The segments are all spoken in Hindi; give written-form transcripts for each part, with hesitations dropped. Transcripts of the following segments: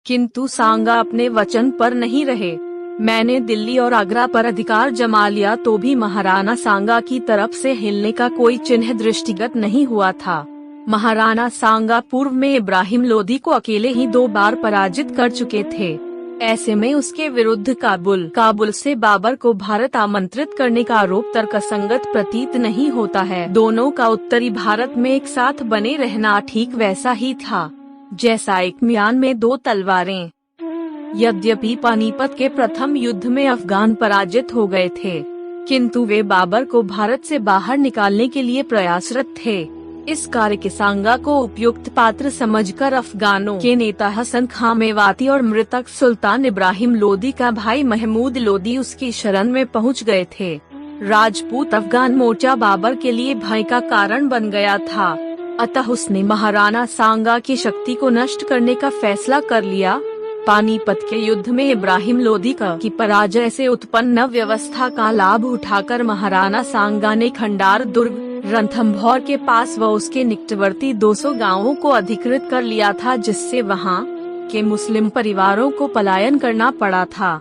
किंतु सांगा अपने वचन पर नहीं रहे। मैंने दिल्ली और आगरा पर अधिकार जमा लिया तो भी महाराणा सांगा की तरफ से हिलने का कोई चिन्ह दृष्टिगत नहीं हुआ था। महाराणा सांगा पूर्व में इब्राहिम लोदी को अकेले ही 2 बार पराजित कर चुके थे। ऐसे में उसके विरुद्ध काबुल से बाबर को भारत आमंत्रित करने का आरोप तर्कसंगत प्रतीत नहीं होता है। दोनों का उत्तरी भारत में एक साथ बने रहना ठीक वैसा ही था जैसा एक म्यान में 2 तलवारें। यद्यपि पानीपत के प्रथम युद्ध में अफगान पराजित हो गए थे, किंतु वे बाबर को भारत से बाहर निकालने के लिए प्रयासरत थे। इस कार्य के सांगा को उपयुक्त पात्र समझकर अफगानों के नेता हसन खां मेवाती और मृतक सुल्तान इब्राहिम लोदी का भाई महमूद लोदी उसकी शरण में पहुंच गए थे। राजपूत अफगान मोर्चा बाबर के लिए भय का कारण बन गया था, अतः उसने महाराणा सांगा की शक्ति को नष्ट करने का फैसला कर लिया। पानीपत के युद्ध में इब्राहिम लोदी की पराजय से उत्पन्न व्यवस्था का लाभ उठाकर महाराणा सांगा ने खंडार दुर्ग, रणथंभौर के पास व उसके निकटवर्ती 200 गांवों को अधिकृत कर लिया था, जिससे वहां के मुस्लिम परिवारों को पलायन करना पड़ा था।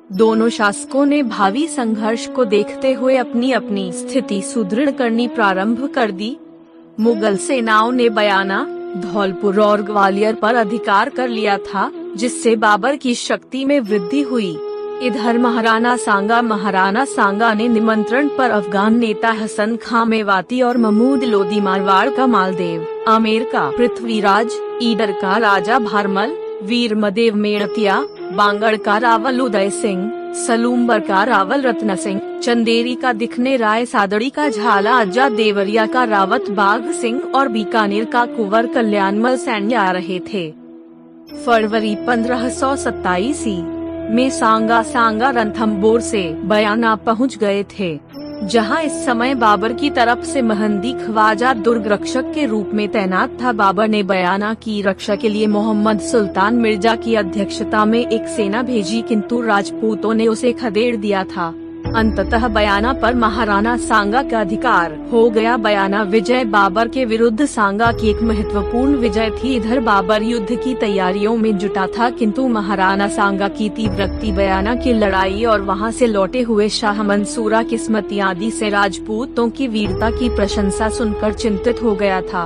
दोनों शासकों ने भावी संघर्ष को देखते हुए अपनी अपनी स्थिति सुदृढ़ करनी प्रारंभ कर दी। मुगल सेनाओं ने बयाना, धौलपुर और ग्वालियर पर अधिकार कर लिया था, जिससे बाबर की शक्ति में वृद्धि हुई। इधर महाराणा सांगा ने निमंत्रण पर अफगान नेता हसन खां मेवाती और महमूद लोदी, मारवाड़ का मालदेव, आमेर का पृथ्वीराज, ईडर का राजा भारमल, वीरमदेव मेड़तिया, बांगड़ का रावल उदय सिंह, सलूम्बर का रावल रत्न सिंह, चंदेरी का दिखने राय, सादड़ी का झाला अज्जा, देवरिया का रावत बाघ सिंह और बीकानेर का कुंवर कल्याणमल सैन्य आ रहे थे। फरवरी 1527 में सांगा रणथंभौर से बयाना पहुंच गए थे, जहां इस समय बाबर की तरफ से महंदी ख्वाजा दुर्ग रक्षक के रूप में तैनात था। बाबर ने बयाना की रक्षा के लिए मोहम्मद सुल्तान मिर्जा की अध्यक्षता में एक सेना भेजी, किंतु राजपूतों ने उसे खदेड़ दिया था। अंततः बयाना पर महाराणा सांगा का अधिकार हो गया। बयाना विजय बाबर के विरुद्ध सांगा की एक महत्वपूर्ण विजय थी। इधर बाबर युद्ध की तैयारियों में जुटा था, किंतु महाराणा सांगा की तीव्रता बयाना की लड़ाई और वहां से लौटे हुए शाह मंसूरा किस्मती आदि से राजपूतों की वीरता की प्रशंसा सुनकर चिंतित हो गया था।